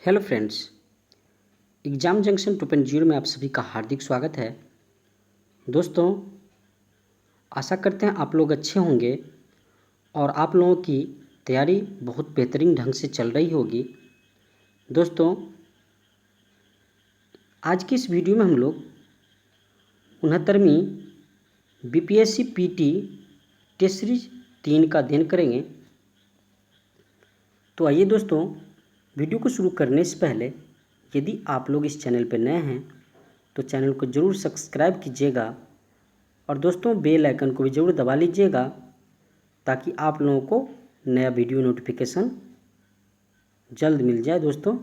Hello friends, exam junction 2.0 में आप सभी का हार्दिक स्वागत है। दोस्तों, आशा करते हैं आप लोग अच्छे होंगे और आप लोगों की तैयारी बहुत बेहतरीन ढंग से चल रही होगी। दोस्तों, आज की इस वीडियो में हम लोग 69वीं बीपीएससी पीटी टेस्ट सीरीज 3 का अध्ययन करेंगे। तो आइए दोस्तों, वीडियो को शुरू करने से पहले यदि आप लोग इस चैनल पर नए हैं तो चैनल को ज़रूर सब्सक्राइब कीजिएगा और दोस्तों बेल आइकन को भी ज़रूर दबा लीजिएगा ताकि आप लोगों को नया वीडियो नोटिफिकेशन जल्द मिल जाए। दोस्तों,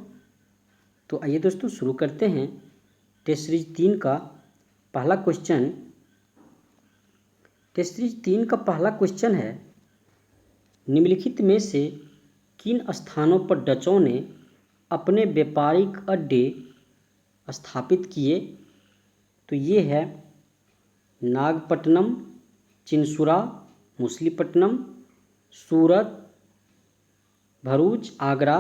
तो आइए दोस्तों शुरू करते हैं। टेस्ट सीरीज 3 का पहला क्वेश्चन। टेस्ट सीरीज 3 का पहला क्वेश्चन है, निम्नलिखित में से किन स्थानों पर डचों ने अपने व्यापारिक अड्डे स्थापित किए? तो ये है नागपट्टनम, चिंसुरा, मछलीपट्टनम, सूरत, भरूच, आगरा,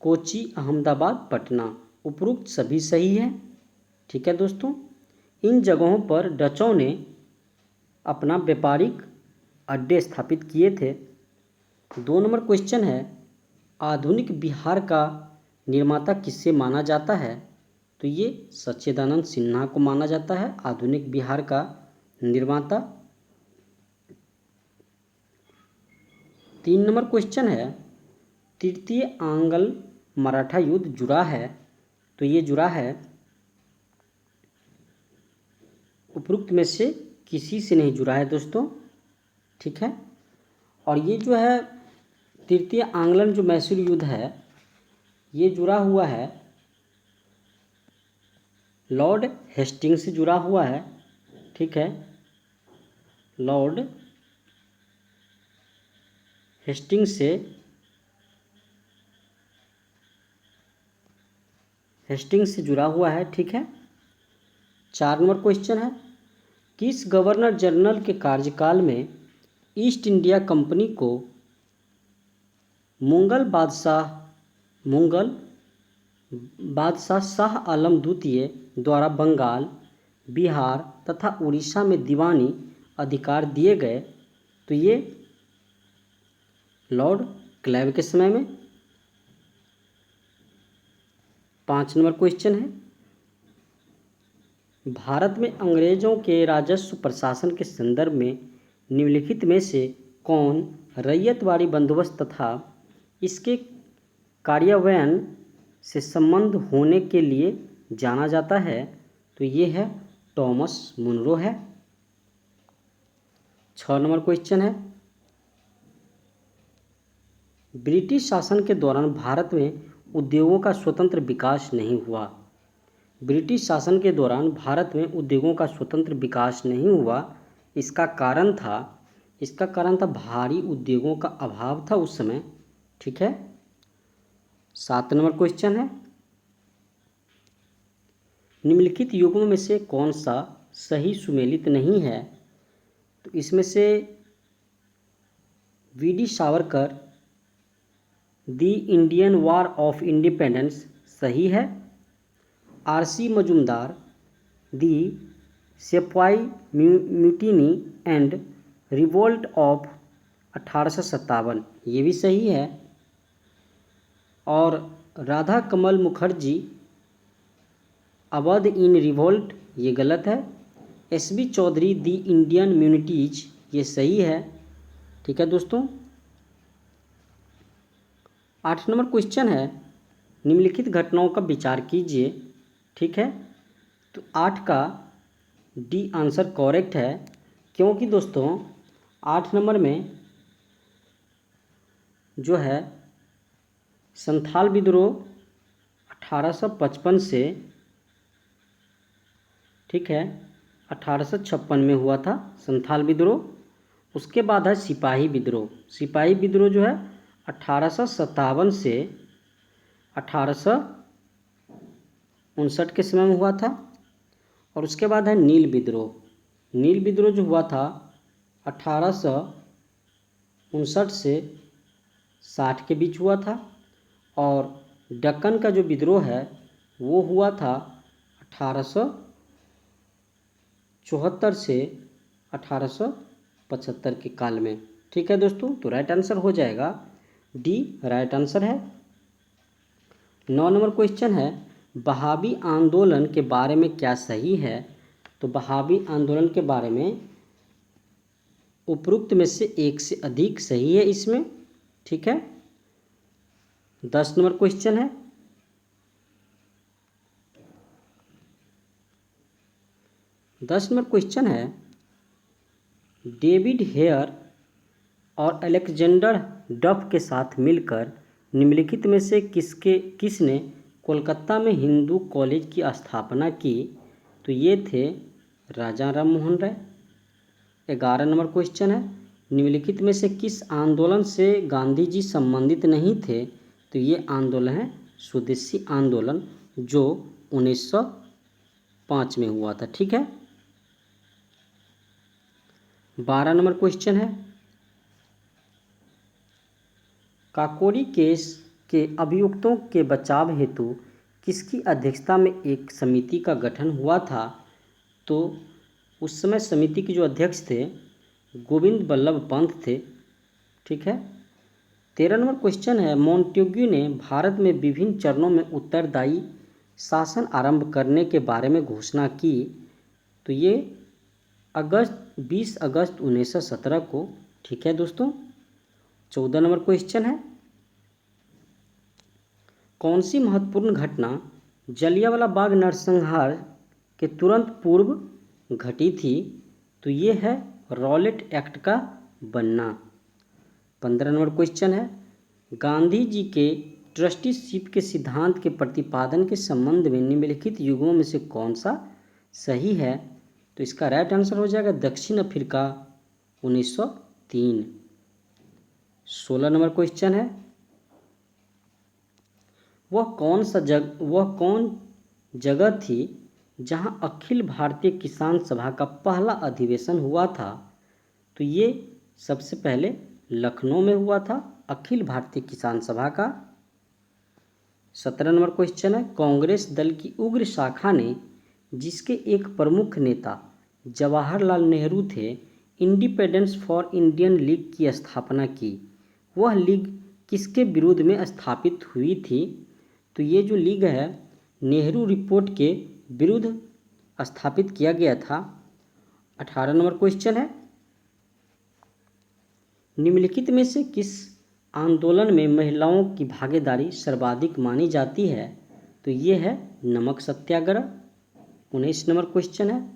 कोची, अहमदाबाद, पटना। उपरोक्त सभी सही है। ठीक है दोस्तों, इन जगहों पर डचों ने अपना व्यापारिक अड्डे स्थापित किए थे। 2 नंबर क्वेश्चन है, आधुनिक बिहार का निर्माता किससे माना जाता है? तो ये सच्चिदानंद सिन्हा को माना जाता है आधुनिक बिहार का निर्माता। 3 नंबर क्वेश्चन है, तृतीय आंग्ल मराठा युद्ध जुड़ा है? तो ये जुड़ा है उपरोक्त में से किसी से नहीं जुड़ा है दोस्तों। ठीक है, और ये जो है तृतीय आंग्लन जो मैसूर युद्ध है ये जुड़ा हुआ है लॉर्ड हेस्टिंग्स से जुड़ा हुआ है। ठीक है, लॉर्ड हेस्टिंग्स से जुड़ा हुआ है। ठीक है। 4 नंबर क्वेश्चन है, किस गवर्नर जनरल के कार्यकाल में ईस्ट इंडिया कंपनी को मुगल बादशाह शाह आलम द्वितीय द्वारा बंगाल, बिहार तथा उड़ीसा में दीवानी अधिकार दिए गए? तो ये लॉर्ड क्लाइव के समय में। 5 नंबर क्वेश्चन है, भारत में अंग्रेजों के राजस्व प्रशासन के संदर्भ में निम्नलिखित में से कौन रैयतवाड़ी बंदोबस्त तथा इसके कार्यान्वयन से संबंध होने के लिए जाना जाता है? तो ये है थॉमस मुनरो है। 6 नंबर क्वेश्चन है, ब्रिटिश शासन के दौरान भारत में उद्योगों का स्वतंत्र विकास नहीं हुआ। ब्रिटिश शासन के दौरान भारत में उद्योगों का स्वतंत्र विकास नहीं हुआ। इसका कारण था भारी उद्योगों का अभाव था उस समय। ठीक है। 7 नंबर क्वेश्चन है, निम्नलिखित युग्मों में से कौन सा सही सुमेलित नहीं है? तो इसमें से VD. Savarkar the Indian war of independence सही है। आर.सी. मजूमदार दी सिपाही म्यूटिनी एंड रिवोल्ट ऑफ 1857 ये भी सही है। और राधा कमल मुखर्जी अवध इन रिवोल्ट ये गलत है। एस.बी. चौधरी दी इंडियन म्यूनिटीज ये सही है। ठीक है दोस्तों। 8 नंबर क्वेश्चन है, निम्नलिखित घटनाओं का विचार कीजिए। ठीक है, तो 8 का डी आंसर करेक्ट है, क्योंकि दोस्तों 8 नंबर में जो है संथाल विद्रोह 1855 से, ठीक है, 1856 में हुआ था संथाल विद्रोह। उसके बाद है सिपाही विद्रोह। सिपाही विद्रोह जो है 1857 से 1859 के समय में हुआ था। और उसके बाद है नील विद्रोह। नील विद्रोह जो हुआ था 1859 से 60 के बीच हुआ था। और दक्कन का जो विद्रोह है वो हुआ था 1874 से 1875 के काल में। ठीक है दोस्तों, तो राइट आंसर हो जाएगा डी, राइट आंसर है। 9 नंबर क्वेश्चन है, बहावी आंदोलन के बारे में क्या सही है? तो बहावी आंदोलन के बारे में उपरोक्त में से एक से अधिक सही है इसमें। ठीक है। 10 नंबर क्वेश्चन है, 10 नंबर क्वेश्चन है, डेविड हेयर और अलेक्जेंडर डफ के साथ मिलकर निम्नलिखित में से किसने कोलकाता में हिंदू कॉलेज की स्थापना की? तो ये थे राजा राम मोहन राय। 11 नंबर क्वेश्चन है, निम्नलिखित में से किस आंदोलन से गांधी जी संबंधित नहीं थे? तो ये आंदोलन है स्वदेशी आंदोलन, जो 1905 में हुआ था। ठीक है। 12 नंबर क्वेश्चन है, काकोरी केस के अभियुक्तों के बचाव हेतु किसकी अध्यक्षता में एक समिति का गठन हुआ था? तो उस समय समिति के जो अध्यक्ष थे गोविंद बल्लभ पंत थे। ठीक है। 13 नंबर क्वेश्चन है, मोंटेग्यू ने भारत में विभिन्न चरणों में उत्तरदायी शासन आरंभ करने के बारे में घोषणा की। तो ये 20 अगस्त 1917 को। ठीक है दोस्तों। 14 नंबर क्वेश्चन है, कौन सी महत्वपूर्ण घटना जलियांवाला बाग नरसंहार के तुरंत पूर्व घटी थी? तो ये है रॉलेट एक्ट का बनना। 15 नंबर क्वेश्चन है, गांधी जी के ट्रस्टीशिप के सिद्धांत के प्रतिपादन के संबंध में निम्नलिखित युगों में से कौन सा सही है? तो इसका राइट आंसर हो जाएगा दक्षिण अफ्रीका 1903। 16 नंबर क्वेश्चन है, वह कौन जगह थी जहां अखिल भारतीय किसान सभा का पहला अधिवेशन हुआ था? तो ये सबसे पहले लखनऊ में हुआ था, अखिल भारतीय किसान सभा का। 17 नंबर क्वेश्चन है, कांग्रेस दल की उग्र शाखा ने, जिसके एक प्रमुख नेता जवाहरलाल नेहरू थे, इंडिपेंडेंस फॉर इंडियन लीग की स्थापना की। वह लीग किसके विरोध में स्थापित हुई थी? तो ये जो लीग है नेहरू रिपोर्ट के विरुद्ध स्थापित किया गया था। 18 नंबर क्वेश्चन है, निम्नलिखित में से किस आंदोलन में महिलाओं की भागीदारी सर्वाधिक मानी जाती है? तो ये है नमक सत्याग्रह। 19 नंबर क्वेश्चन है,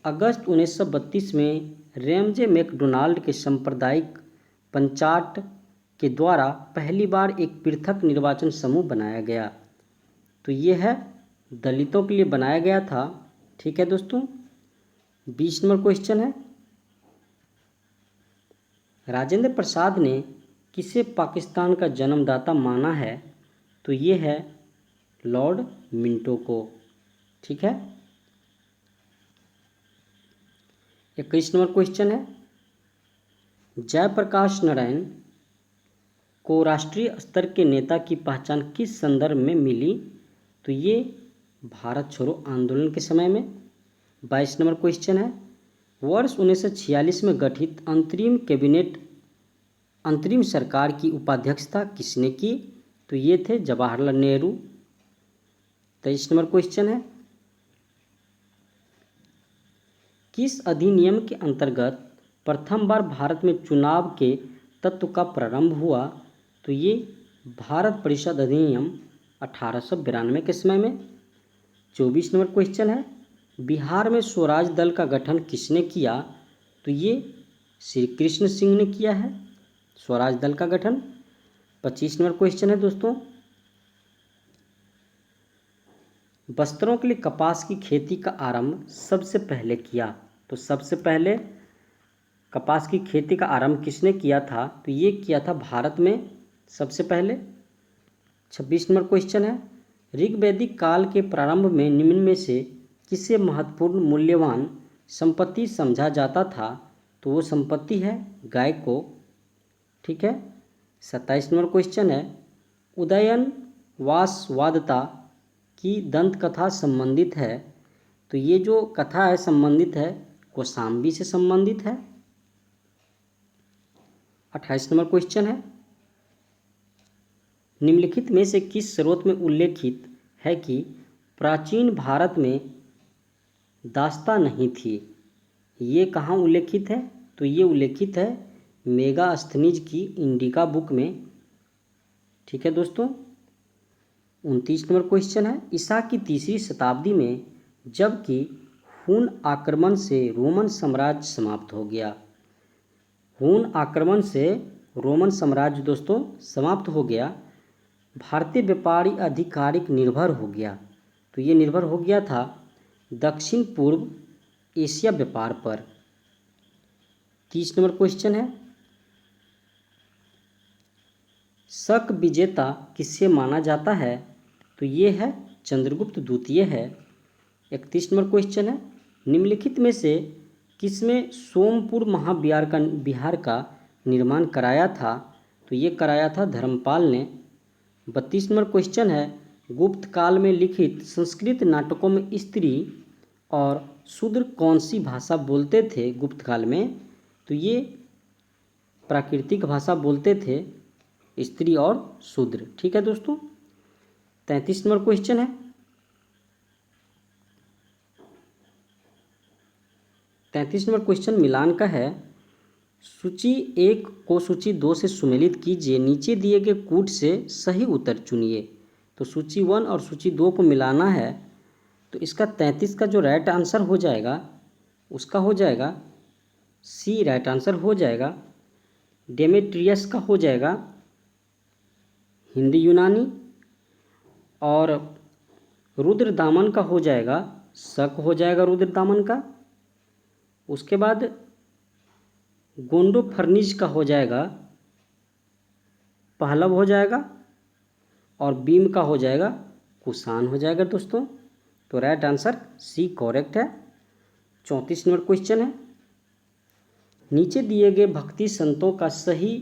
अगस्त 1932 में रैमजे मैकडोनाल्ड के सांप्रदायिक पंचायत के द्वारा पहली बार एक पृथक निर्वाचन समूह बनाया गया। तो ये है दलितों के लिए बनाया गया था। ठीक है दोस्तों। 20 नंबर क्वेश्चन है, राजेंद्र प्रसाद ने किसे पाकिस्तान का जन्मदाता माना है? तो ये है लॉर्ड मिंटो को। ठीक है। 21 नंबर क्वेश्चन है, जयप्रकाश नारायण को राष्ट्रीय स्तर के नेता की पहचान किस संदर्भ में मिली? तो ये भारत छोड़ो आंदोलन के समय में। 22 नंबर क्वेश्चन है, वर्ष 1946 में गठित अंतरिम सरकार की उपाध्यक्षता किसने की? तो ये थे जवाहरलाल नेहरू। 23 नंबर क्वेश्चन है, किस अधिनियम के अंतर्गत प्रथम बार भारत में चुनाव के तत्व का प्रारंभ हुआ? तो ये भारत परिषद अधिनियम 1892 के समय में। 24 नंबर क्वेश्चन है, बिहार में स्वराज दल का गठन किसने किया? तो ये श्री कृष्ण सिंह ने किया है स्वराज दल का गठन। 25 नंबर क्वेश्चन है दोस्तों, वस्त्रों के लिए कपास की खेती का आरंभ सबसे पहले किया? तो सबसे पहले कपास की खेती का आरंभ किसने किया था? तो ये किया था भारत में सबसे पहले। 26 नंबर क्वेश्चन है, ऋग्वैदिक काल के प्रारंभ में निम्न में से किसे महत्वपूर्ण मूल्यवान संपत्ति समझा जाता था? तो वो संपत्ति है गाय को। ठीक है। 27 नंबर क्वेश्चन है, उदयन वासवादता की दंत कथा संबंधित है। तो ये जो कथा है संबंधित है कौशाम्बी से संबंधित है। 28 नंबर क्वेश्चन है, निम्नलिखित में से किस स्रोत में उल्लेखित है कि प्राचीन भारत में दास्तां नहीं थी। ये कहाँ उल्लेखित है, तो ये उल्लेखित है मेगास्थनीज की इंडिका बुक में। ठीक है दोस्तों। 29 नंबर क्वेश्चन है, ईसा की 3री शताब्दी में जबकि हुन आक्रमण से रोमन साम्राज्य समाप्त हो गया। हुन आक्रमण से रोमन साम्राज्य दोस्तों समाप्त हो गया, भारतीय व्यापारी आधिकारिक निर्भर हो गया। तो ये निर्भर हो गया था दक्षिण पूर्व एशिया व्यापार पर। 30 नंबर क्वेश्चन है, शक विजेता किससे माना जाता है, तो ये है चंद्रगुप्त द्वितीय है। 31 नंबर क्वेश्चन है, निम्नलिखित में से किसमें सोमपुर विहार का निर्माण कराया था, तो ये कराया था धर्मपाल ने। 32 नंबर क्वेश्चन है, गुप्त काल में लिखित संस्कृत नाटकों में स्त्री और शूद्र कौन सी भाषा बोलते थे गुप्त काल में, तो ये प्राकृतिक भाषा बोलते थे स्त्री और शूद्र। ठीक है दोस्तों। 33 नंबर क्वेश्चन है, 33 नंबर क्वेश्चन मिलान का है, सूची 1 को सूची 2 से सुमेलित कीजिए, नीचे दिए गए कूट से सही उत्तर चुनिए। तो सूची 1 और सूची 2 को मिलाना है, तो इसका 33 का जो राइट आंसर हो जाएगा उसका हो जाएगा सी, राइट आंसर हो जाएगा डेमेट्रियस का हो जाएगा हिंदी यूनानी, और रुद्रदामन का हो जाएगा शक हो जाएगा रुद्रदामन का। उसके बाद गोंडो फर्निज का हो जाएगा पहलव हो जाएगा, और बीम का हो जाएगा कुषाण हो जाएगा दोस्तों। तो राइट आंसर सी करेक्ट है। 34 नंबर क्वेश्चन है, नीचे दिए गए भक्ति संतों का सही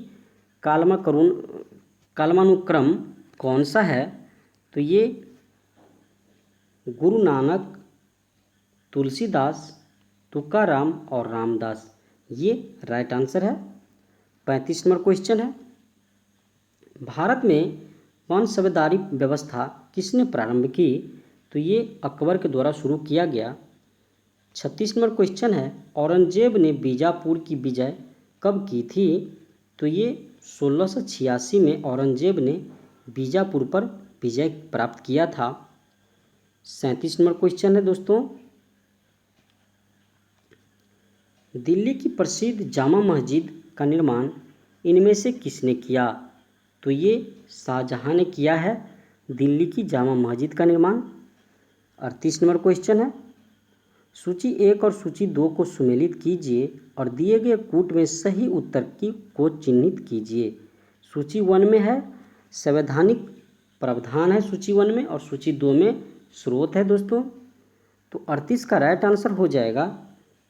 कालमानुक्रम कौन सा है, तो ये गुरु नानक, तुलसीदास, तुकाराम और रामदास, ये राइट आंसर है। 35 नंबर क्वेश्चन है, भारत में वंशवेदारी व्यवस्था किसने प्रारंभ की, तो ये अकबर के द्वारा शुरू किया गया। 36 नंबर क्वेश्चन है, औरंगजेब ने बीजापुर की विजय कब की थी, तो ये 1686 में औरंगजेब ने बीजापुर पर विजय प्राप्त किया था। 37 नंबर क्वेश्चन है दोस्तों, दिल्ली की प्रसिद्ध जामा मस्जिद का निर्माण इनमें से किसने किया, तो ये शाहजहां ने किया है दिल्ली की जामा मस्जिद का निर्माण। 38 नंबर क्वेश्चन है, सूची 1 और सूची 2 को सुमेलित कीजिए और दिए गए कूट में सही उत्तर को चिन्हित कीजिए। सूची 1 में है संवैधानिक प्रावधान है सूची 1 में, और सूची 2 में स्रोत है दोस्तों। तो 38 का राइट आंसर हो जाएगा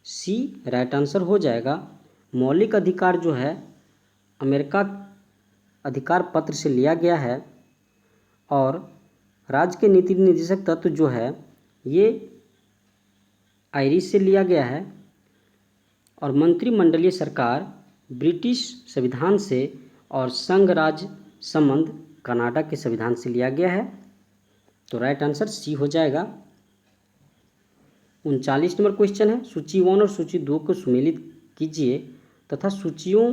सी, राइट आंसर हो जाएगा मौलिक अधिकार जो है अमेरिका अधिकार पत्र से लिया गया है, और राज्य के नीति निर्देशक तत्व जो है ये आयरिश से लिया गया है, और मंत्रिमंडलीय सरकार ब्रिटिश संविधान से, और संघ राज्य संबंध कनाडा के संविधान से लिया गया है। तो राइट आंसर सी हो जाएगा। 39 नंबर क्वेश्चन है, सूची 1 और सूची 2 को सुमेलित कीजिए तथा सूचियों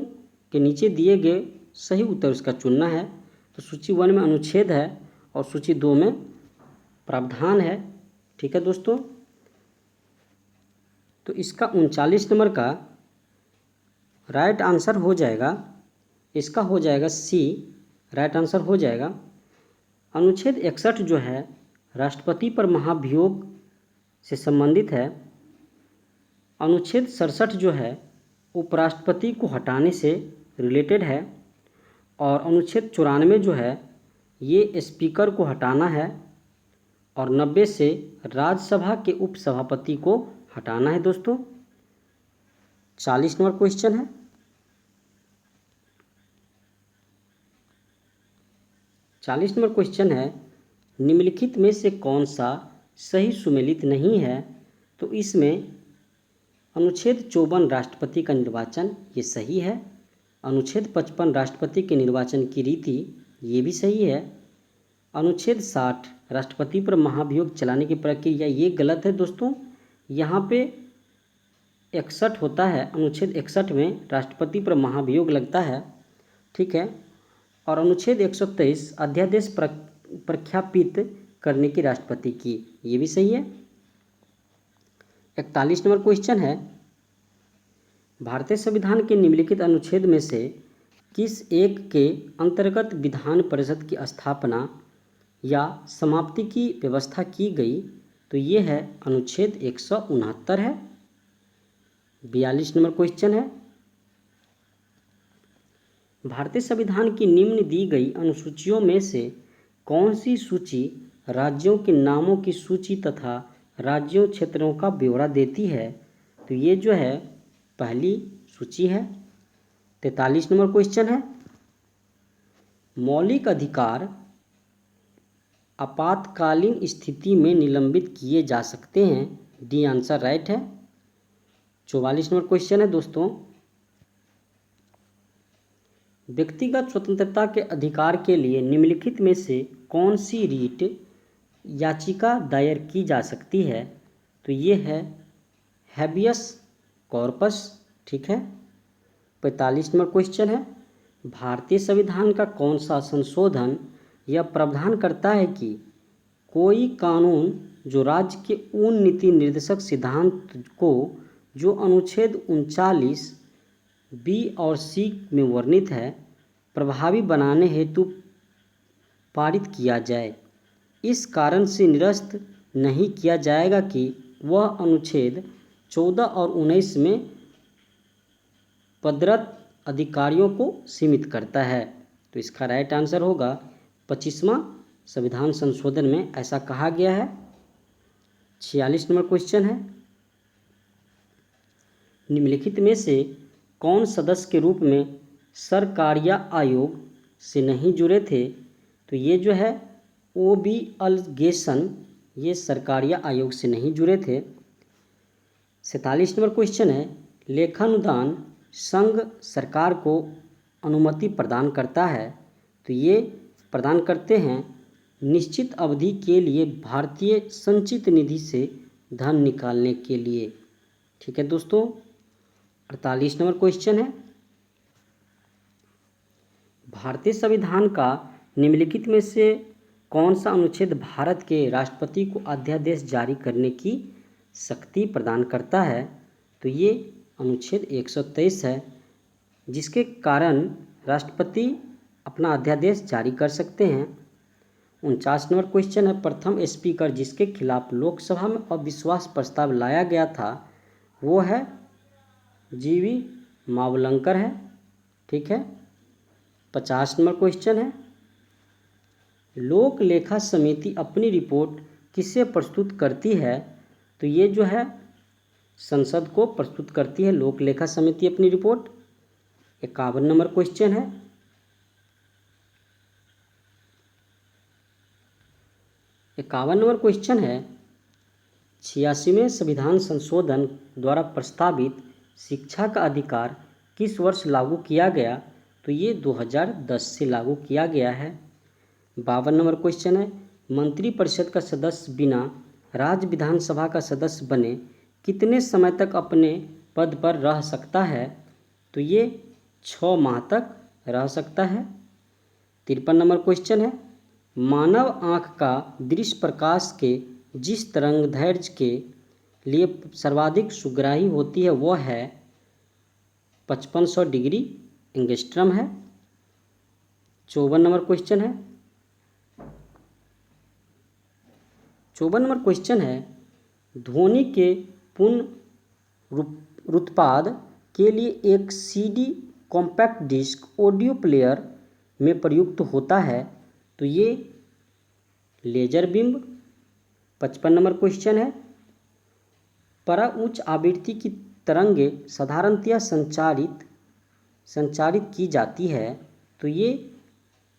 के नीचे दिए गए सही उत्तर उसका चुनना है। तो सूची 1 में अनुच्छेद है और सूची 2 में प्रावधान है। ठीक है दोस्तों। तो इसका 39 नंबर का राइट आंसर हो जाएगा, इसका हो जाएगा सी, राइट आंसर हो जाएगा। अनुच्छेद 61 जो है राष्ट्रपति पर महाभियोग से संबंधित है। अनुच्छेद 67 जो है उपराष्ट्रपति को हटाने से रिलेटेड है, और अनुच्छेद 94 जो है ये स्पीकर को हटाना है, और 90 से राज्यसभा के उपसभापति को हटाना है दोस्तों। 40 नंबर क्वेश्चन है, 40 नंबर क्वेश्चन है, निम्नलिखित में से कौन सा सही सुमेलित नहीं है? तो इसमें अनुच्छेद 54 राष्ट्रपति का निर्वाचन ये सही है। अनुच्छेद 55 राष्ट्रपति के निर्वाचन की रीति ये भी सही है। अनुच्छेद 60 राष्ट्रपति पर महाभियोग चलाने की प्रक्रिया ये गलत है दोस्तों। यहाँ पे 61 होता है, अनुच्छेद 61 में राष्ट्रपति पर महाभियोग लगता है, ठीक है। और अनुच्छेद 123 अध्यादेश प्रख्यापित करने की राष्ट्रपति की, ये भी सही है। 41 नंबर क्वेश्चन है, भारतीय संविधान के निम्नलिखित अनुच्छेद में से किस एक के अंतर्गत विधान परिषद की स्थापना या समाप्ति की व्यवस्था की गई? तो ये है अनुच्छेद 169 है। 42 नंबर क्वेश्चन है, भारतीय संविधान की निम्न दी गई अनुसूचियों में से कौन सी सूची राज्यों के नामों की सूची तथा राज्यों क्षेत्रों का ब्यौरा देती है? तो ये जो है पहली सूची है। 43 नंबर क्वेश्चन है, मौलिक अधिकार आपातकालीन स्थिति में निलंबित किए जा सकते हैं। डी आंसर राइट है। 44 नंबर क्वेश्चन है दोस्तों, व्यक्तिगत स्वतंत्रता के अधिकार के लिए निम्नलिखित में से कौन सी रीट याचिका दायर की जा सकती है? तो ये है हैबियस कॉर्पस, ठीक है। 45 नंबर क्वेश्चन है, भारतीय संविधान का कौन सा संशोधन यह प्रावधान करता है कि कोई कानून जो राज्य के उन नीति निर्देशक सिद्धांत को जो अनुच्छेद 39 बी और सी में वर्णित है प्रभावी बनाने हेतु पारित किया जाए, इस कारण से निरस्त नहीं किया जाएगा कि वह अनुच्छेद 14 और 19 में पदरत अधिकारियों को सीमित करता है? तो इसका राइट आंसर होगा 25वां संविधान संशोधन में ऐसा कहा गया है। 46 नंबर क्वेश्चन है, निम्नलिखित में से कौन सदस्य के रूप में सरकारिया आयोग से नहीं जुड़े थे? तो ये जो है O.B. अलगेसन, ये सरकारिया आयोग से नहीं जुड़े थे। 47 नंबर क्वेश्चन है, लेखानुदान संघ सरकार को अनुमति प्रदान करता है। तो ये प्रदान करते हैं निश्चित अवधि के लिए भारतीय संचित निधि से धन निकालने के लिए, ठीक है दोस्तों। 48 नंबर क्वेश्चन है, भारतीय संविधान का निम्नलिखित में से कौन सा अनुच्छेद भारत के राष्ट्रपति को अध्यादेश जारी करने की शक्ति प्रदान करता है? तो ये अनुच्छेद 123 है, जिसके कारण राष्ट्रपति अपना अध्यादेश जारी कर सकते हैं। 49 नंबर क्वेश्चन है, प्रथम स्पीकर जिसके खिलाफ लोकसभा में अविश्वास प्रस्ताव लाया गया था वो है जीवी मावलंकर है, ठीक है। 50 नंबर क्वेश्चन है, लोक लेखा समिति अपनी रिपोर्ट किसे प्रस्तुत करती है? तो ये जो है संसद को प्रस्तुत करती है लोक लेखा समिति अपनी रिपोर्ट। 51 नंबर क्वेश्चन है, क्वेश्चन है 86वें संविधान संशोधन द्वारा प्रस्तावित शिक्षा का अधिकार किस वर्ष लागू किया गया? तो ये 2010 से लागू किया गया है। 52 नंबर क्वेश्चन है, मंत्रिपरिषद का सदस्य बिना राज्य विधानसभा का सदस्य बने कितने समय तक अपने पद पर रह सकता है? तो ये 6 माह तक रह सकता है। 53 नंबर क्वेश्चन है, मानव आँख का दृश्य प्रकाश के जिस तरंगदैर्घ्य के लिए सर्वाधिक सुग्राही होती है वह है 5500 डिग्री एंगस्ट्रम है। 54 नंबर क्वेश्चन है, 54 नंबर क्वेश्चन है, ध्वनि के पुनरुत्पाद के लिए एक CD compact disc audio player में प्रयुक्त होता है। तो ये लेजर बिंब। 55 नंबर क्वेश्चन है, परा उच्च आवृत्ति की तरंगे साधारणतया संचारित की जाती है। तो ये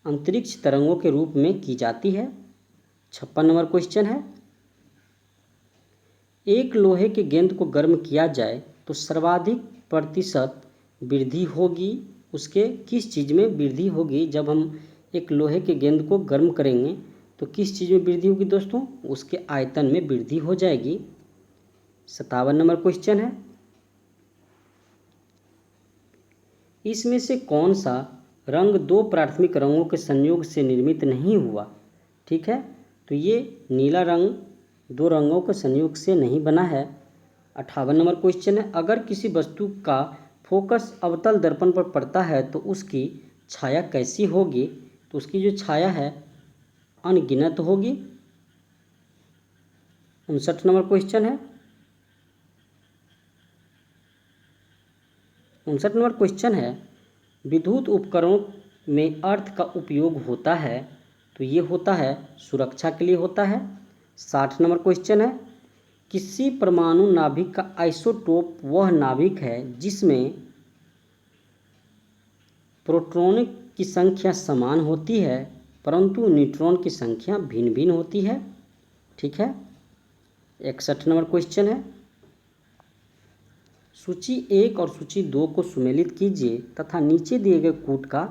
अंतरिक्ष तरंगों के रूप में की जाती है। 56 नंबर क्वेश्चन है, एक लोहे के गेंद को गर्म किया जाए तो सर्वाधिक प्रतिशत वृद्धि होगी, उसके किस चीज़ में वृद्धि होगी? जब हम एक लोहे के गेंद को गर्म करेंगे तो किस चीज़ में वृद्धि होगी दोस्तों? उसके आयतन में वृद्धि हो जाएगी। 57 नंबर क्वेश्चन है, इसमें से कौन सा रंग दो प्राथमिक रंगों के संयोग से निर्मित नहीं हुआ? ठीक है, तो ये नीला रंग दो रंगों के संयोग से नहीं बना है। 58 नंबर क्वेश्चन है, अगर किसी वस्तु का फोकस अवतल दर्पण पर पड़ता है तो उसकी छाया कैसी होगी? तो उसकी जो छाया है अनगिनत होगी। 59 नंबर क्वेश्चन है, 59 नंबर क्वेश्चन है, विद्युत उपकरणों में अर्थ का उपयोग होता है, तो ये होता है सुरक्षा के लिए होता है। 60 नंबर क्वेश्चन है, किसी परमाणु नाभिक का आइसोटोप वह नाभिक है जिसमें प्रोटॉन की संख्या समान होती है परंतु न्यूट्रॉन की संख्या भिन्न भिन्न होती है। ठीक है। 61 नंबर क्वेश्चन है, सूची 1 और सूची 2 को सुमेलित कीजिए तथा नीचे दिए गए कूट का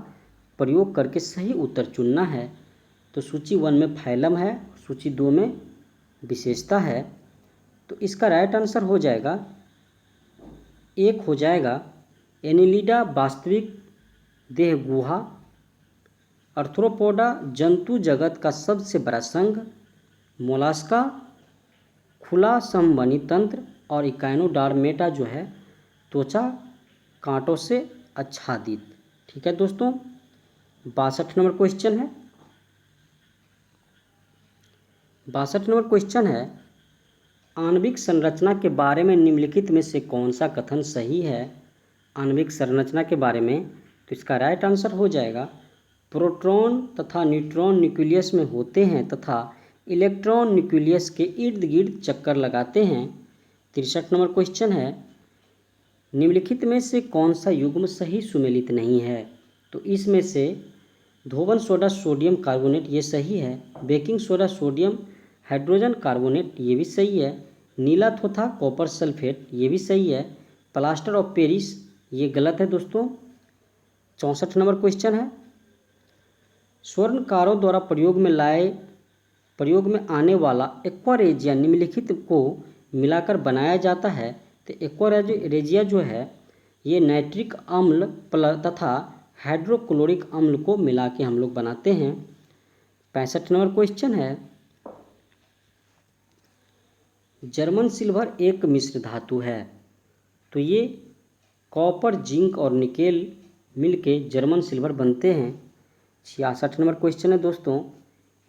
प्रयोग करके सही उत्तर चुनना है। तो सूची 1 में फाइलम है, सूची 2 में विशेषता है। तो इसका राइट आंसर हो जाएगा, एक हो जाएगा एनिलिडा वास्तविक देह गुहा, आर्थ्रोपोडा जंतु जगत का सबसे बड़ा संघ, मोलास्का खुला संवहनी तंत्र और इकाइनोडर्मेटा जो है त्वचा कांटों से आच्छादित। ठीक है दोस्तों। 62 नंबर क्वेश्चन है, 62 नंबर क्वेश्चन है, आणविक संरचना के बारे में निम्नलिखित में से कौन सा कथन सही है? आणविक संरचना के बारे में, तो इसका राइट आंसर हो जाएगा प्रोटॉन तथा न्यूट्रॉन न्यूक्लियस में होते हैं तथा इलेक्ट्रॉन न्यूक्लियस के इर्द गिर्द चक्कर लगाते हैं। 63 नंबर क्वेश्चन है, निम्नलिखित में से कौन सा युग्म सही सुमेलित नहीं है? तो इसमें से धोवन सोडा सोडियम कार्बोनेट ये सही है, baking soda sodium hydrogen carbonate ये भी सही है, नीला थोथा कॉपर सल्फेट ये भी सही है, प्लास्टर ऑफ पेरिस ये गलत है दोस्तों। 64 नंबर क्वेश्चन है, स्वर्णकारों द्वारा प्रयोग में आने वाला एक्वारेजिया निम्नलिखित को मिलाकर बनाया जाता है। तो एक्वारेजिया जो है ये नाइट्रिक अम्ल तथा हाइड्रोक्लोरिक अम्ल को मिला के हम लोग बनाते हैं। 65 नंबर क्वेश्चन है, जर्मन सिल्वर एक मिश्र धातु है, तो ये कॉपर जिंक और निकेल मिलके जर्मन सिल्वर बनते हैं। 66 नंबर क्वेश्चन है दोस्तों,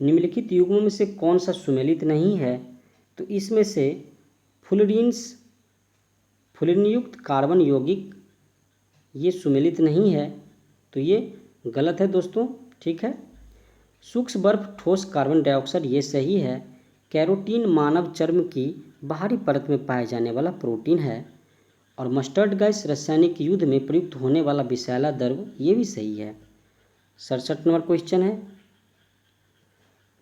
निम्नलिखित युग्मों में से कौन सा सुमेलित नहीं है? तो इसमें से फुलीनयुक्त कार्बन यौगिक ये सुमेलित नहीं है, तो ये गलत है दोस्तों। ठीक है। सूक्ष्म बर्फ ठोस कार्बन डाइऑक्साइड ये सही है, कैरोटीन मानव चर्म की बाहरी परत में पाए जाने वाला प्रोटीन है और मस्टर्ड गैस रासायनिक युद्ध में प्रयुक्त होने वाला विषैला द्रव ये भी सही है। 67 नंबर क्वेश्चन है,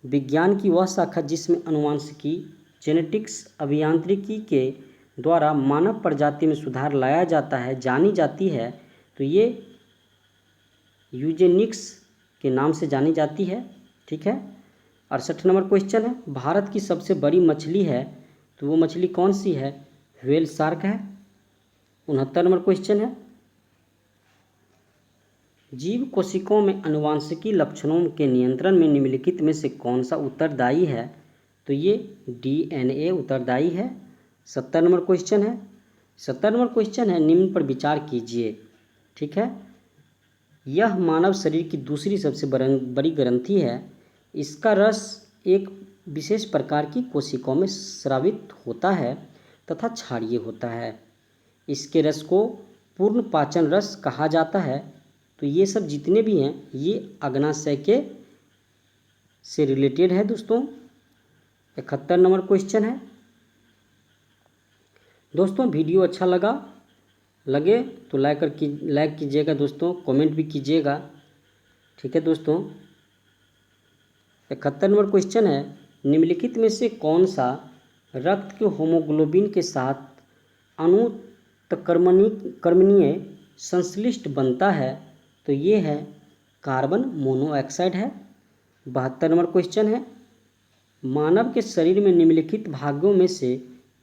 विज्ञान की वह शाखा जिसमें अनुवांशिकी जेनेटिक्स अभियांत्रिकी के द्वारा मानव प्रजाति में सुधार लाया जाता है जानी जाती है, तो ये यूजेनिक्स के नाम से जानी जाती है। ठीक है। 68 नंबर क्वेश्चन है, भारत की सबसे बड़ी मछली है, तो वो मछली कौन सी है? व्हेल शार्क है। 69 नंबर क्वेश्चन है, जीव कोशिकाओं में अनुवांशिकी लक्षणों के नियंत्रण में निम्नलिखित में से कौन सा उत्तरदायी है? तो ये DNA उत्तरदायी है। 70 नंबर क्वेश्चन है, 70 नंबर क्वेश्चन है, निम्न पर विचार कीजिए। ठीक है। यह मानव शरीर की दूसरी सबसे बड़ी ग्रंथि है, इसका रस एक विशेष प्रकार की कोशिकाओं में स्रावित होता है तथा क्षारीय होता है। इसके रस को पूर्ण पाचन रस कहा जाता है। तो ये सब जितने भी हैं ये अग्नाशय के से रिलेटेड है दोस्तों। 71 नंबर क्वेश्चन है, दोस्तों वीडियो अच्छा लगे तो लाइक कीजिएगा दोस्तों, कमेंट भी कीजिएगा। ठीक है दोस्तों। 71 नंबर क्वेश्चन है, निम्नलिखित में से कौन सा रक्त के होमोग्लोबिन के साथ कर्मणीय संश्लिष्ट बनता है? तो ये है कार्बन मोनोऑक्साइड है। 72 नंबर क्वेश्चन है, मानव के शरीर में निम्नलिखित भागों में से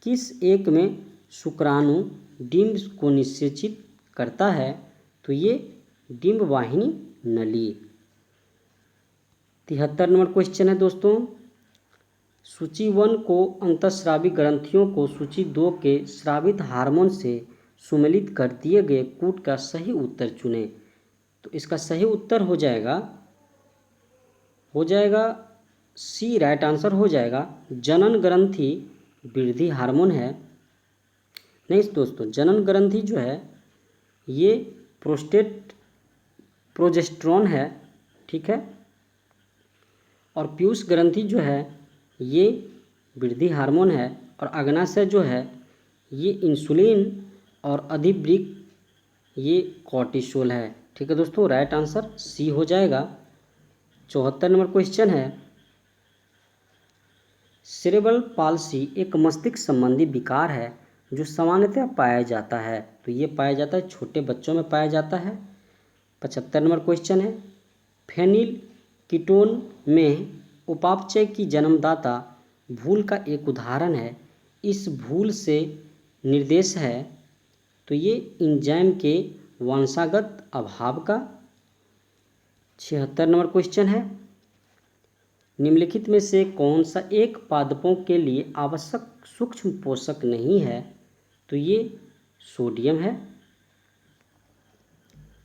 किस एक में शुक्राणु डिंब को निषेचित करता है? तो ये डिंब वाहिनी नली। 73 नंबर क्वेश्चन है दोस्तों, सूची 1 को अंतःस्रावी ग्रंथियों को सूची 2 के स्रावित हार्मोन से सुमेलित कर दिए गए कूट का सही उत्तर चुनें। तो इसका सही उत्तर हो जाएगा सी, राइट आंसर हो जाएगा जनन ग्रंथि वृद्धि हार्मोन है। नहीं दोस्तों, जनन ग्रंथि जो है ये प्रोजेस्टेरोन है, ठीक है। और पीयूष ग्रंथि जो है ये वृद्धि हार्मोन है। और अग्नाशय जो है ये इंसुलिन और अधिवृक्क ये कॉर्टिसोल है, ठीक है दोस्तों। राइट आंसर सी हो जाएगा। 74 नंबर क्वेश्चन है, सेरेब्रल पाल्सी एक मस्तिष्क संबंधी विकार है जो सामान्यतः पाया जाता है। तो ये पाया जाता है छोटे बच्चों में पाया जाता है। 75 नंबर क्वेश्चन है, फेनिल कीटोन में उपापचय की जन्मदाता भूल का एक उदाहरण है, इस भूल से निर्देश है। तो ये एंजाइम के वंशागत अभाव का। 76 नंबर क्वेश्चन है, निम्नलिखित में से कौन सा एक पादपों के लिए आवश्यक सूक्ष्म पोषक नहीं है? तो ये सोडियम है।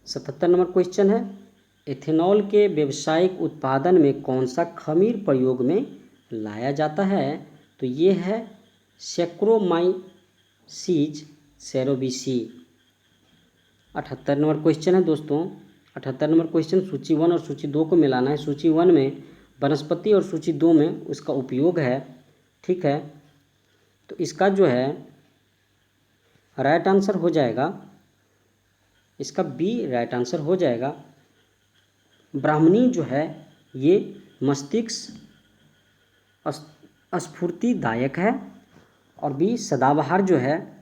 77 नंबर क्वेश्चन है, एथेनॉल के व्यावसायिक उत्पादन में कौन सा खमीर प्रयोग में लाया जाता है? तो ये है सैक्रोमाइसीज सेरोबेसी। 78 नंबर क्वेश्चन है दोस्तों, 78 नंबर क्वेश्चन सूची 1 और सूची 2 को मिलाना है। सूची 1 में वनस्पति और सूची 2 में उसका उपयोग है, ठीक है। तो इसका जो है राइट आंसर हो जाएगा, इसका बी राइट आंसर हो जाएगा। ब्राह्मणी जो है ये मस्तिष्क स्फूर्तिदायक है। और बी सदाबहार जो है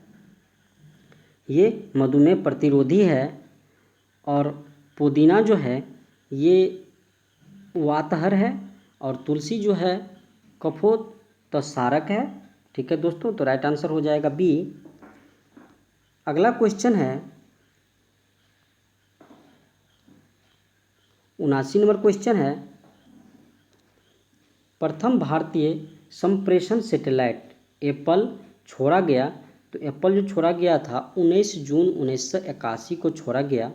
ये मधुमेह प्रतिरोधी है। और पुदीना जो है ये वातहर है। और तुलसी जो है कफोत्सारक है, ठीक है दोस्तों। तो राइट आंसर हो जाएगा बी। अगला क्वेश्चन है 79 नंबर क्वेश्चन है, प्रथम भारतीय संप्रेषण सैटेलाइट एप्पल छोड़ा गया। तो एप्पल जो छोड़ा गया था 19 जून 1981 को छोड़ा गया।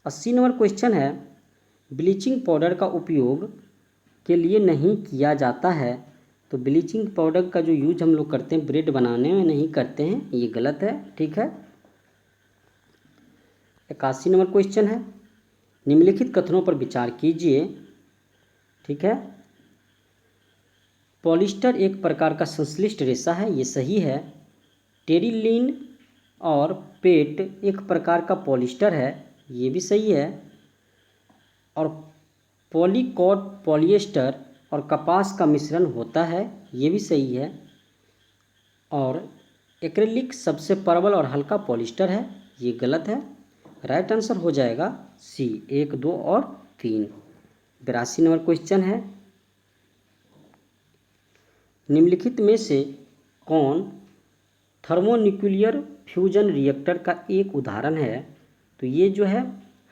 80 नंबर क्वेश्चन है, ब्लीचिंग पाउडर का उपयोग के लिए नहीं किया जाता है। तो ब्लीचिंग पाउडर का जो यूज हम लोग करते हैं ब्रेड बनाने में नहीं करते हैं, ये गलत है, ठीक है। 81 नंबर क्वेश्चन है, निम्नलिखित कथनों पर विचार कीजिए, ठीक है। पॉलिस्टर एक प्रकार का संश्लिष्ट रेशा है, ये सही है। टेरिलीन और पेट एक प्रकार का पॉलिस्टर है, ये भी सही है। और पॉलीकॉट पॉलिएस्टर और कपास का मिश्रण होता है, ये भी सही है। और एक्रेलिक सबसे प्रबल और हल्का पॉलिस्टर है, ये गलत है। राइट आंसर हो जाएगा सी, 1, 2 और 3। 82 नंबर क्वेश्चन है, निम्नलिखित में से कौन थर्मोन्यूक्लियर फ्यूजन रिएक्टर का एक उदाहरण है? तो ये जो है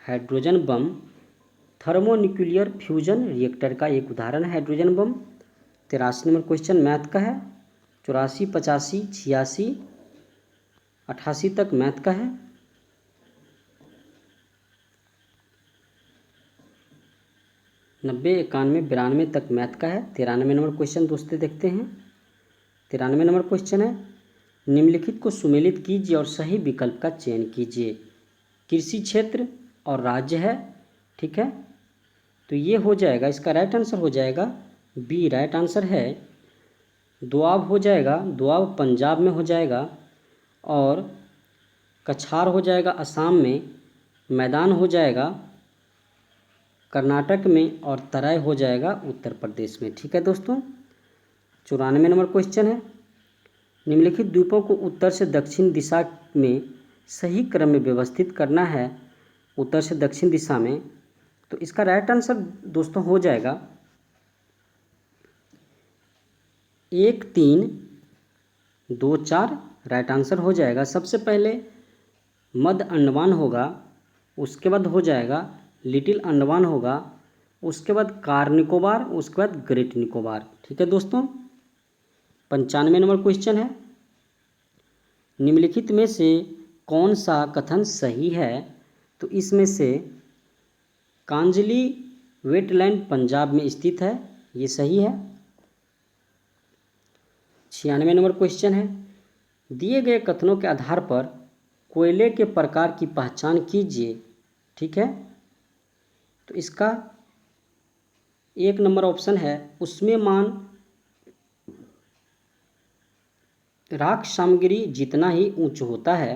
hydrogen bomb thermonuclear fusion reactor का एक उदाहरण है hydrogen bomb. 83 number question math का है। 84, 85, 86, 88 तक मैथ का है। 90, 91, 92 तक मैथ का है। 93 नंबर क्वेश्चन दोस्तों देखते हैं। 93 नंबर क्वेश्चन है, निम्नलिखित को सुमेलित कीजिए और सही विकल्प का चयन कीजिए। कृषि क्षेत्र और राज्य है, ठीक है। तो ये हो जाएगा, इसका राइट आंसर हो जाएगा बी, राइट आंसर है। दोआब हो जाएगा, दोआब पंजाब में हो जाएगा। और कछार हो जाएगा असम में। मैदान हो जाएगा कर्नाटक में और तराई हो जाएगा उत्तर प्रदेश में। ठीक है दोस्तों। 94 नंबर क्वेश्चन है, निम्नलिखित द्वीपों को उत्तर से दक्षिण दिशा में सही क्रम में व्यवस्थित करना है। उत्तर से दक्षिण दिशा में, तो इसका राइट आंसर दोस्तों हो जाएगा 1 3 2 4 राइट आंसर हो जाएगा। सबसे पहले मध्य अंडमान होगा, उसके बाद हो जाएगा लिटिल अंडमान होगा, उसके बाद कार निकोबार, उसके बाद ग्रेट निकोबार। ठीक है दोस्तों। 95 नंबर क्वेश्चन है, निम्नलिखित में से कौन सा कथन सही है। तो इसमें से कांजली वेटलैंड पंजाब में स्थित है, ये सही है। 96 नंबर क्वेश्चन है, दिए गए कथनों के आधार पर कोयले के प्रकार की पहचान कीजिए। ठीक है, तो इसका 1 नंबर ऑप्शन है उसमें मान राख सामग्री जितना ही उच्च होता है।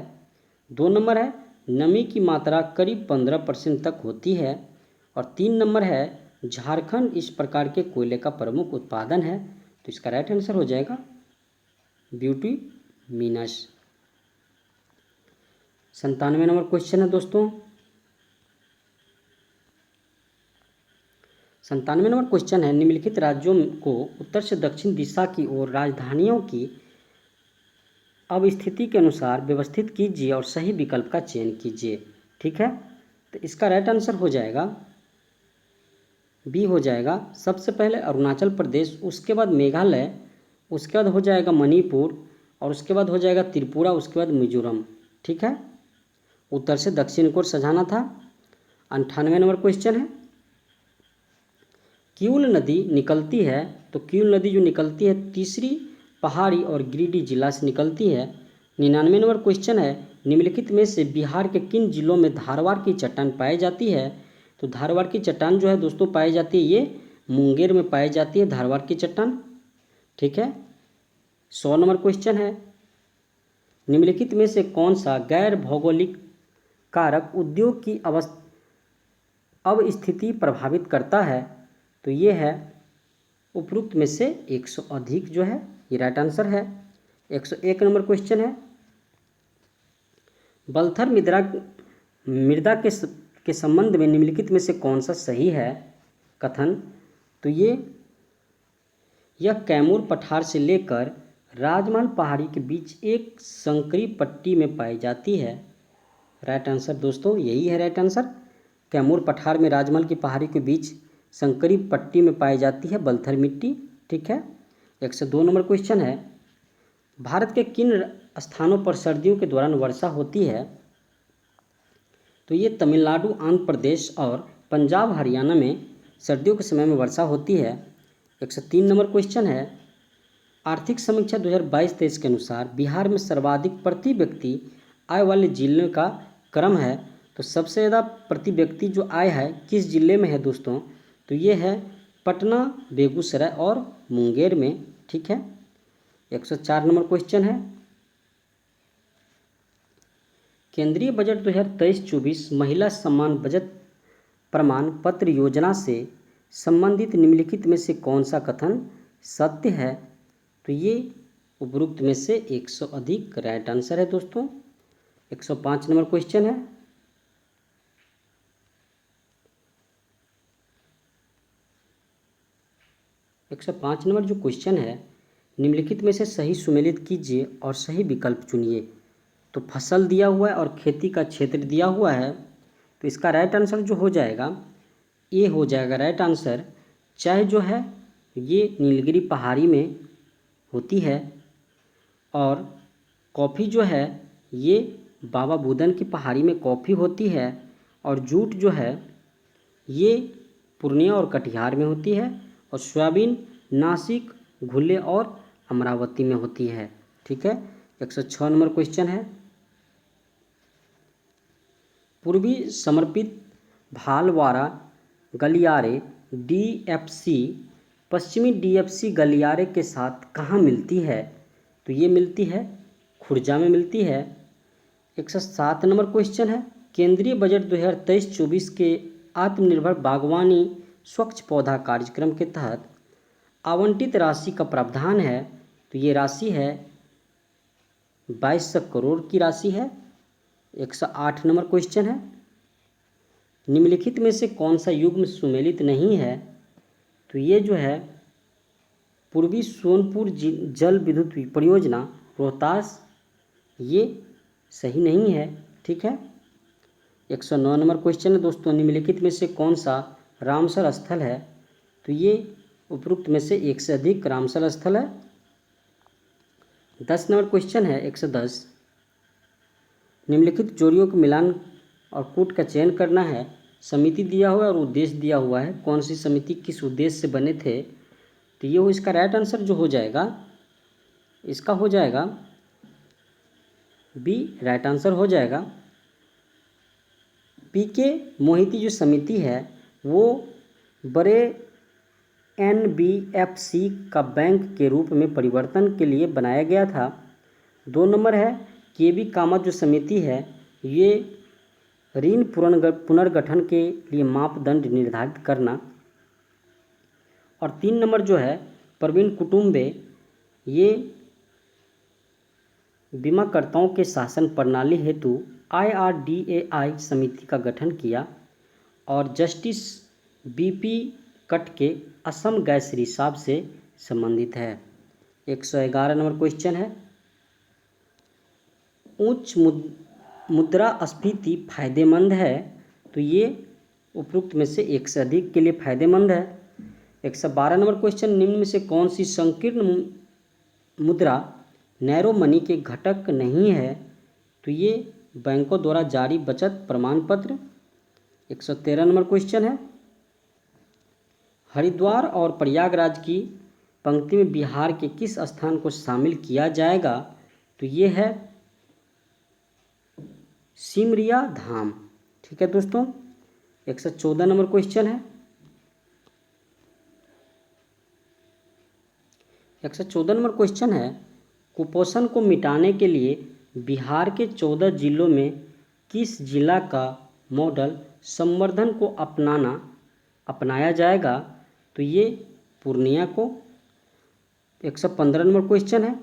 2 नंबर है नमी की मात्रा करीब 15% तक होती है। और 3 नंबर है झारखंड इस प्रकार के कोयले का प्रमुख उत्पादन है। तो इसका राइट आंसर हो जाएगा ब्यूटी मीनस। 97 नंबर क्वेश्चन है दोस्तों, 97 नंबर क्वेश्चन है, निम्नलिखित राज्यों को उत्तर से दक्षिण दिशा की ओर राजधानियों की अवस्थिति के अनुसार व्यवस्थित कीजिए और सही विकल्प का चयन कीजिए। ठीक है, तो इसका राइट आंसर हो जाएगा बी हो जाएगा। सबसे पहले अरुणाचल प्रदेश, उसके बाद मेघालय, उसके बाद हो जाएगा मणिपुर, और उसके बाद हो जाएगा त्रिपुरा, उसके बाद मिजोरम। ठीक है, उत्तर से दक्षिण को सजाना था। 98 नंबर क्वेश्चन है, किऊल नदी निकलती है, तो किऊल नदी जो निकलती है तीसरी पहाड़ी और गिरिडीह जिला से निकलती है। 99 नंबर क्वेश्चन है, निम्नलिखित में से बिहार के किन जिलों में धारवाड़ की चट्टान पाई जाती है। तो धारवाड़ की चट्टान जो है दोस्तों पाई जाती है ये मुंगेर में पाई जाती है धारवाड़ की चट्टान। ठीक है। 100 नंबर क्वेश्चन है, निम्नलिखित में से कौन सा गैर भौगोलिक कारक उद्योग की अवस्थिति प्रभावित करता है। तो ये है उपरोक्त में से 100 अधिक जो है ये राइट आंसर है। 101 नंबर क्वेश्चन है, बलथर मृदा के संबंध में निम्नलिखित में से कौन सा सही है कथन। तो यह कैमूर पठार से लेकर राजमहल पहाड़ी के बीच एक संकरी पट्टी में पाई जाती है। राइट आंसर दोस्तों यही है राइट आंसर। कैमूर पठार में राजमहल की पहाड़ी के बीच संकरी पट्टी में पाई जाती है बलथर मिट्टी। ठीक है। 102 नंबर क्वेश्चन है, भारत के किन स्थानों पर सर्दियों के दौरान वर्षा होती है। तो ये तमिलनाडु, आंध्र प्रदेश और पंजाब हरियाणा में सर्दियों के समय में वर्षा होती है। 103 नंबर क्वेश्चन है, आर्थिक समीक्षा 2022-23 के अनुसार बिहार में सर्वाधिक प्रति व्यक्ति आय वाले जिले का क्रम है। तो सबसे ज़्यादा प्रति व्यक्ति जो आय है किस जिले में है दोस्तों। तो ये है पटना, बेगूसराय और मुंगेर में। ठीक है। 104 नंबर क्वेश्चन है, केंद्रीय बजट 2023-24 महिला सम्मान बजट प्रमाण पत्र योजना से संबंधित निम्नलिखित में से कौन सा कथन सत्य है। तो ये उपरोक्त में से 100 अधिक राइट आंसर है दोस्तों। 105 नंबर क्वेश्चन है, 105 नंबर जो क्वेश्चन है, निम्नलिखित में से सही सुमेलित कीजिए और सही विकल्प चुनिए। तो फसल दिया हुआ है और खेती का क्षेत्र दिया हुआ है। तो इसका राइट आंसर जो हो जाएगा ये हो जाएगा राइट आंसर। चाय जो है ये नीलगिरी पहाड़ी में होती है और कॉफ़ी जो है ये बाबा बुदन की पहाड़ी में कॉफ़ी होती है और जूट जो है ये पूर्णिया और कटिहार में होती है और सोयाबीन नासिक, घुले और अमरावती में होती है। ठीक है। 106 नंबर क्वेश्चन है, पूर्वी समर्पित भालवाड़ा गलियारे DFC पश्चिमी DFC गलियारे के साथ कहाँ मिलती है। तो ये मिलती है खुर्जा में मिलती है। 107 नंबर क्वेश्चन है, केंद्रीय बजट 2023-24 के आत्मनिर्भर बागवानी स्वच्छ पौधा कार्यक्रम के तहत आवंटित राशि का प्रावधान है? तो ये राशि है 2200 करोड़ की राशि है। 108 नंबर क्वेश्चन है, निम्नलिखित में से कौन सा युग्म सुमेलित नहीं है? तो ये जो है पूर्वी सोनपुर जल विद्युत परियोजना रोहतास, ये सही नहीं है। ठीक है। 109 नंबर क्वेश्चन है दोस्तों, निम्नलिखित में से कौन सा रामसर स्थल है? तो ये उपरोक्त में से एक से अधिक रामसर स्थल है। 10 नंबर क्वेश्चन है 110, निम्नलिखित जोड़ियों के मिलान और कूट का चयन करना है। समिति दिया हुआ है और उद्देश्य दिया हुआ है, कौन सी समिति किस उद्देश्य से बने थे? तो ये हो इसका राइट आंसर जो हो जाएगा, इसका हो जाएगा बी, राइट आंसर हो जाएगा। पीके मोहिती जो समिति है वो बड़े NBFC का बैंक के रूप में परिवर्तन के लिए बनाया गया था। 2 नंबर है KV कामत जो समिति है ये ऋण पुनर्गठन के लिए मापदंड निर्धारित करना। और 3 नंबर जो है प्रवीण कुटुम्बे, ये बीमाकर्ताओं के शासन प्रणाली हेतु IRDAI समिति का गठन किया। और जस्टिस BP कटके असम गैस रिसाव से संबंधित है। 111 नंबर क्वेश्चन है, उच्च मुद्रास्फीति फायदेमंद है? तो ये उपरोक्त में से एक से अधिक के लिए फायदेमंद है। 112 नंबर क्वेश्चन, निम्न में से कौन सी संकीर्ण मुद्रा नैरो मनी के घटक नहीं है? तो ये बैंकों द्वारा जारी बचत प्रमाण पत्र। 113 नंबर क्वेश्चन है, हरिद्वार और प्रयागराज की पंक्ति में बिहार के किस स्थान को शामिल किया जाएगा? तो ये है सिमरिया धाम। ठीक है दोस्तों। 114 नंबर क्वेश्चन है, 114 नंबर क्वेश्चन है, कुपोषण को मिटाने के लिए बिहार के 14 जिलों में किस जिला का मॉडल संवर्धन को अपनाया जाएगा? तो ये पूर्णिया को। 115 नंबर क्वेश्चन है,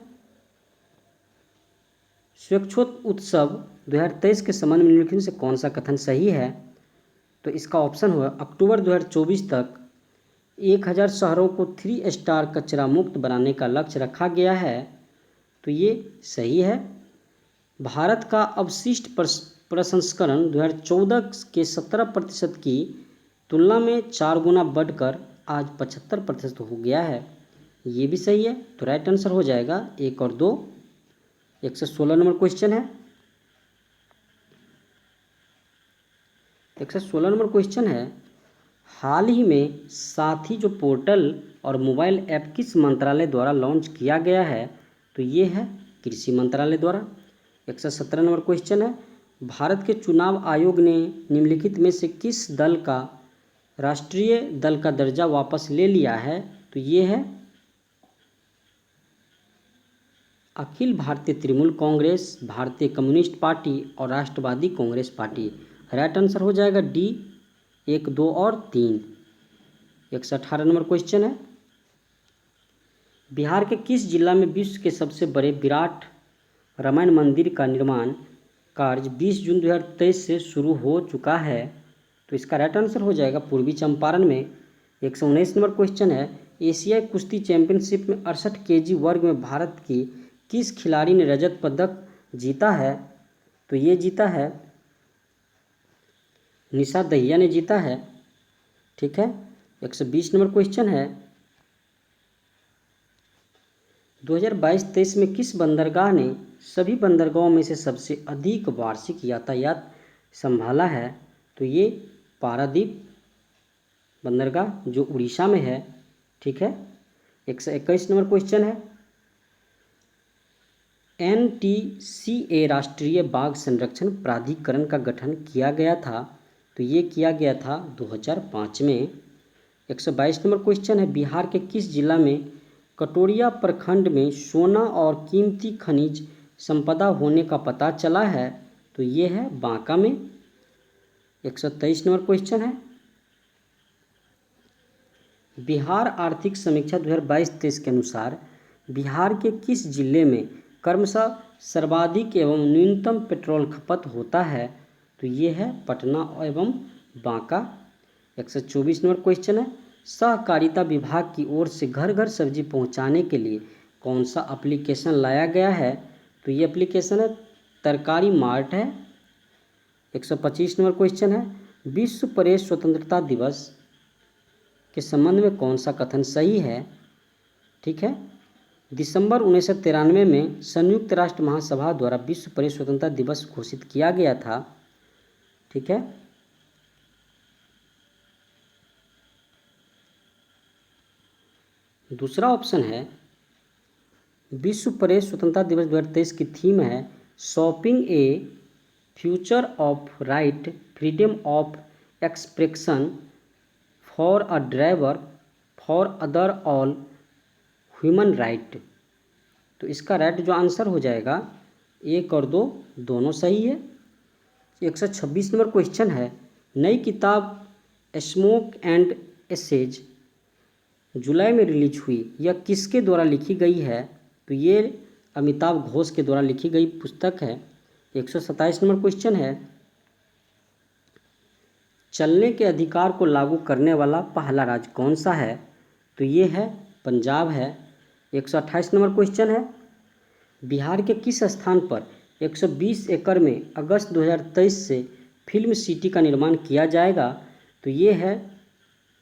स्वच्छोत्सव 2023 के संबंध में निम्नलिखित से कौन सा कथन सही है? तो इसका ऑप्शन हुआ अक्टूबर 2024 तक 1000 शहरों को 3 स्टार कचरा मुक्त बनाने का लक्ष्य रखा गया है। तो ये सही है। भारत का अवशिष्ट प्रसंस्करण 2014 के 17% की तुलना में 4 गुना बढ़कर आज 75% हो गया है। ये भी सही है। तो राइट आंसर हो जाएगा 1 और 2। 116 नंबर क्वेश्चन है, 116 नंबर क्वेश्चन है, हाल ही में साथी जो पोर्टल और मोबाइल ऐप किस मंत्रालय द्वारा लॉन्च किया गया है? तो ये है कृषि मंत्रालय द्वारा। 117 नंबर क्वेश्चन है, भारत के चुनाव आयोग ने निम्नलिखित में से किस दल का राष्ट्रीय दल का दर्जा वापस ले लिया है? तो ये है अखिल भारतीय तृणमूल कांग्रेस, भारतीय कम्युनिस्ट पार्टी और राष्ट्रवादी कांग्रेस पार्टी। राइट आंसर हो जाएगा डी, 1, 2 और 3। 118 नंबर क्वेश्चन है, बिहार के किस जिला में विश्व के सबसे बड़े विराट रामायण मंदिर का निर्माण कार्य 20 जून 2023 से शुरू हो चुका है? तो इसका राइट आंसर हो जाएगा पूर्वी चंपारण में। 119 नंबर क्वेश्चन है, एशियाई कुश्ती चैंपियनशिप में 68 kg वर्ग में भारत की किस खिलाड़ी ने रजत पदक जीता है? तो ये जीता है निशा दहिया ने जीता है। ठीक है। 120 नंबर क्वेश्चन है, 2022-23 में किस बंदरगाह ने सभी बंदरगाहों में से सबसे अधिक वार्षिक यातायात संभाला है? तो ये पारादीप बंदरगाह जो उड़ीसा में है। ठीक है। 121 नंबर क्वेश्चन है, NTCA राष्ट्रीय बाघ संरक्षण प्राधिकरण का गठन किया गया था? तो ये किया गया था 2005 में। 122 नंबर क्वेश्चन है, बिहार के किस जिला में कटोरिया प्रखंड में सोना और कीमती खनिज संपदा होने का पता चला है? तो ये है बांका में। 123 नंबर क्वेश्चन है, बिहार आर्थिक समीक्षा 2022-23 के अनुसार बिहार के किस जिले में क्रमशः सर्वाधिक एवं न्यूनतम पेट्रोल खपत होता है? तो ये है पटना एवं बांका। 124 नंबर क्वेश्चन है, सहकारिता विभाग की ओर से घर घर सब्जी पहुंचाने के लिए कौन सा एप्लीकेशन लाया गया है? तो ये एप्लीकेशन है तरकारी मार्ट है। 125 नंबर क्वेश्चन है, विश्व प्रेस स्वतंत्रता दिवस के संबंध में कौन सा कथन सही है? ठीक है, दिसंबर 1993 में संयुक्त राष्ट्र महासभा द्वारा विश्व प्रेस स्वतंत्रता दिवस घोषित किया गया था। ठीक है, दूसरा ऑप्शन है विश्व प्रेस स्वतंत्रता दिवस 2023 की थीम है shopping A future of right freedom of expression for a driver for other all human right. तो इसका राइट जो आंसर हो जाएगा 1 और 2 दोनों सही है। 126 नंबर क्वेश्चन है, नई किताब स्मोक एंड एसेज जुलाई में रिलीज हुई, यह किसके द्वारा लिखी गई है? तो ये अमिताभ घोष के द्वारा लिखी गई पुस्तक है। 127 नंबर क्वेश्चन है, चलने के अधिकार को लागू करने वाला पहला राज्य कौन सा है? तो ये है पंजाब है। 128 नंबर क्वेश्चन है, बिहार के किस स्थान पर 120 एकड़ में अगस्त 2023 से फिल्म सिटी का निर्माण किया जाएगा? तो ये है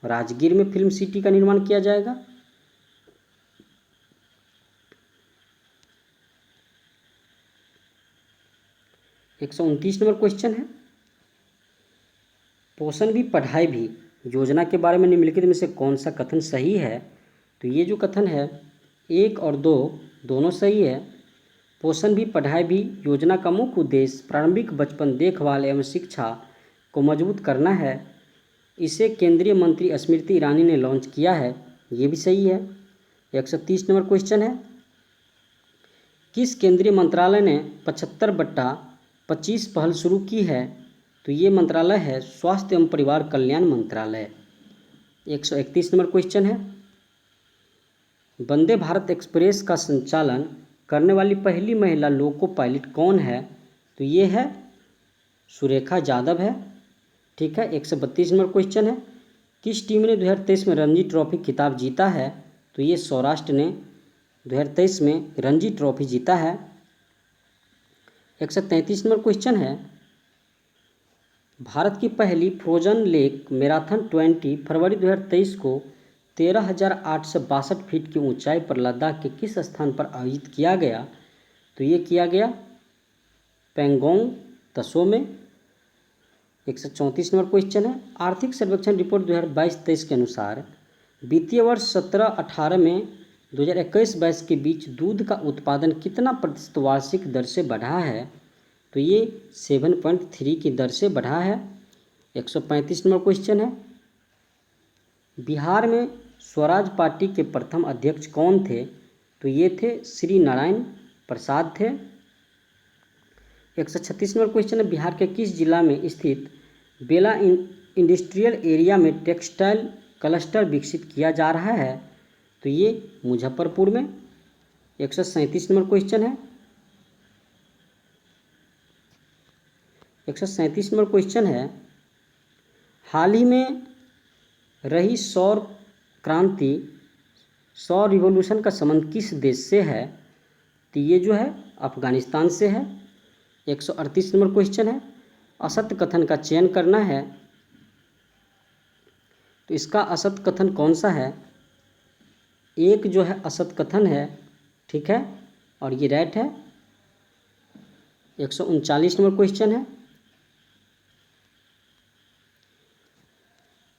राजगीर में फिल्म सिटी का निर्माण किया जाएगा। 129 नंबर क्वेश्चन है, पोषण भी पढ़ाई भी योजना के बारे में निम्नलिखित में से कौन सा कथन सही है? तो ये जो कथन है 1 और 2 दोनों सही है। पोषण भी पढ़ाई भी योजना का मुख्य उद्देश्य प्रारंभिक बचपन देखभाल एवं शिक्षा को मजबूत करना है। इसे केंद्रीय मंत्री स्मृति ईरानी ने लॉन्च किया है, ये भी सही है। 130 नंबर क्वेश्चन है, किस केंद्रीय मंत्रालय ने 75/25 पहल शुरू की है? तो ये मंत्रालय है स्वास्थ्य एवं परिवार कल्याण मंत्रालय। 131 नंबर क्वेश्चन है, वंदे भारत एक्सप्रेस का संचालन करने वाली पहली महिला लोको पायलट कौन है? तो ये है सुरेखा यादव है। ठीक है, 132 नंबर क्वेश्चन है, किस टीम ने 2023 में रणजी ट्रॉफी खिताब जीता है? तो ये सौराष्ट्र ने 2023 में रणजी ट्रॉफी जीता है। 133 नंबर क्वेश्चन है, भारत की पहली फ्रोजन लेक मैराथन 20 फरवरी 2023 को 13,862 फीट की ऊंचाई पर लद्दाख के किस स्थान पर आयोजित किया गया? तो ये किया गया पैंगोंग तसो में। 134 नंबर क्वेश्चन है, आर्थिक सर्वेक्षण रिपोर्ट 2022-23 के अनुसार वित्तीय वर्ष 17-18 में 2021-22 के बीच दूध का उत्पादन कितना प्रतिशत वार्षिक दर से बढ़ा है? तो ये 7.3 की दर से बढ़ा है। 135 नंबर क्वेश्चन है, बिहार में स्वराज पार्टी के प्रथम अध्यक्ष कौन थे? तो ये थे श्री नारायण प्रसाद थे। 136 नंबर क्वेश्चन है, बिहार के किस जिला में स्थित बेला इंडस्ट्रियल एरिया में टेक्सटाइल क्लस्टर विकसित किया जा रहा है? तो ये मुजफ्फरपुर में। 137 नंबर क्वेश्चन है, 137 नंबर क्वेश्चन है, हाल ही में रही सौर क्रांति सौर रिवॉल्यूशन का संबंध किस देश से है? तो ये जो है अफगानिस्तान से है। 138 नंबर क्वेश्चन है, असत्य कथन का चयन करना है, तो इसका असत्य कथन कौन सा है? एक जो है असत्य कथन है, ठीक है, और ये राइट है। 139 नंबर क्वेश्चन है,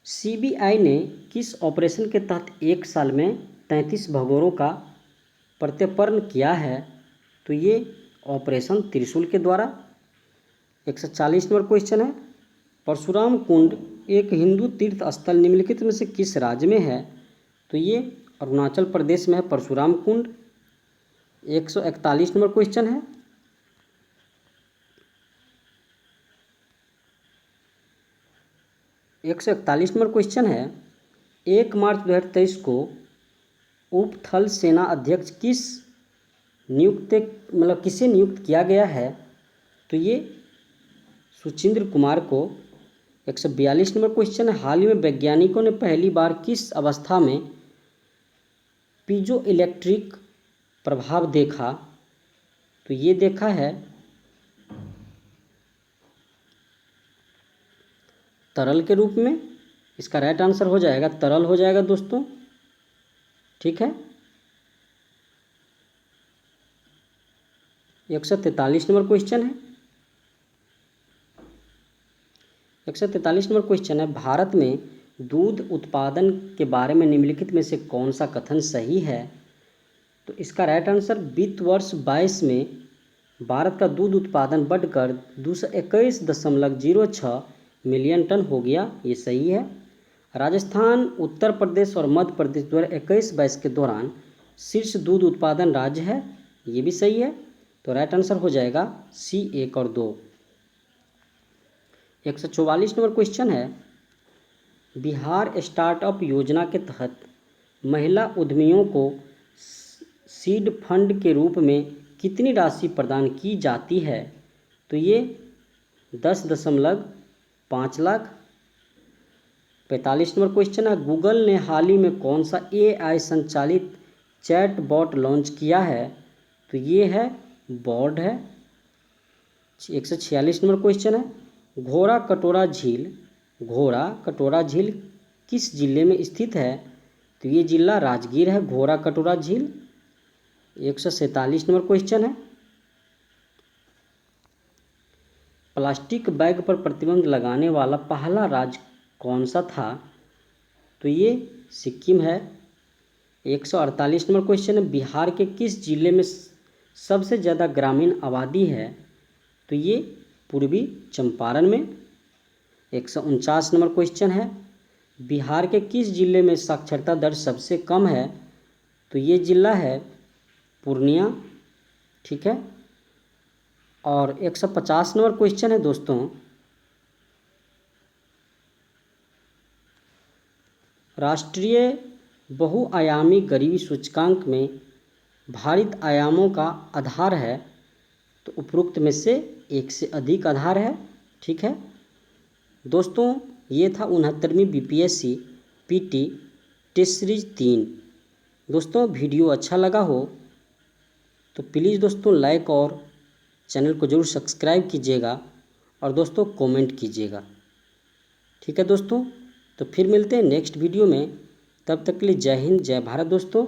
सीबीआई ने किस ऑपरेशन के तहत 1 साल में 33 भगोड़ों का प्रत्यर्पण किया है? तो ये ऑपरेशन त्रिशूल के द्वारा। 140 नंबर क्वेश्चन है, परशुराम कुंड एक हिंदू तीर्थ स्थल निम्नलिखित में से किस राज्य में है? तो ये अरुणाचल प्रदेश में है परशुराम कुंड। 141 नंबर क्वेश्चन है, एक 141 नंबर क्वेश्चन है, 1 मार्च 2023 को उप थल सेना अध्यक्ष किसे नियुक्त किया गया है? तो ये सुचिंद्र कुमार को। 142 नंबर क्वेश्चन है, हाल ही में वैज्ञानिकों ने पहली बार किस अवस्था में पीजो इलेक्ट्रिक प्रभाव देखा? तो ये देखा है तरल के रूप में। इसका राइट आंसर हो जाएगा तरल हो जाएगा दोस्तों, ठीक है। 143 नंबर क्वेश्चन है। 143 नंबर क्वेश्चन है, भारत में दूध उत्पादन के बारे में निम्नलिखित में से कौन सा कथन सही है? तो इसका राइट आंसर वित्त वर्ष 22 में भारत का दूध उत्पादन बढ़कर 221.06 मिलियन टन हो गया, ये सही है। राजस्थान, उत्तर प्रदेश और मध्य प्रदेश 2021-22 के दौरान शीर्ष दूध उत्पादन राज्य है, ये भी सही है। तो राइट आंसर हो जाएगा सी 1 और 2। 144 नंबर क्वेश्चन है, बिहार स्टार्टअप योजना के तहत महिला उद्यमियों को सीड फंड के रूप में कितनी राशि प्रदान की जाती है? तो ये 10.5 लाख। 45 नंबर क्वेश्चन है, गूगल ने हाल ही में कौन सा AI संचालित चैट बॉट लॉन्च किया है? तो ये है बॉर्ड है। 146 नंबर क्वेश्चन है, घोड़ा कटोरा झील किस जिले में स्थित है? तो ये जिला राजगीर है, घोड़ा कटोरा झील। 147 नंबर क्वेश्चन है, प्लास्टिक बैग पर प्रतिबंध लगाने वाला पहला राज्य कौन सा था? तो ये सिक्किम है। 148 नंबर क्वेश्चन है, बिहार के किस जिले में सबसे ज़्यादा ग्रामीण आबादी है? तो ये पूर्वी चंपारण में। 149 नंबर क्वेश्चन है, बिहार के किस जिले में साक्षरता दर सबसे कम है? तो ये जिला है पूर्णिया, ठीक है। और 150 नंबर क्वेश्चन है दोस्तों, राष्ट्रीय बहुआयामी गरीबी सूचकांक में भारित आयामों का आधार है? तो उपरोक्त में से एक से अधिक आधार है, ठीक है दोस्तों। ये था 69वीं BPSC PT टेस्ट सीरीज 3। दोस्तों वीडियो अच्छा लगा हो तो प्लीज़ दोस्तों लाइक और चैनल को ज़रूर सब्सक्राइब कीजिएगा और दोस्तों कमेंट कीजिएगा, ठीक है दोस्तों। तो फिर मिलते हैं नेक्स्ट वीडियो में, तब तक के लिए जय हिंद जय भारत दोस्तों।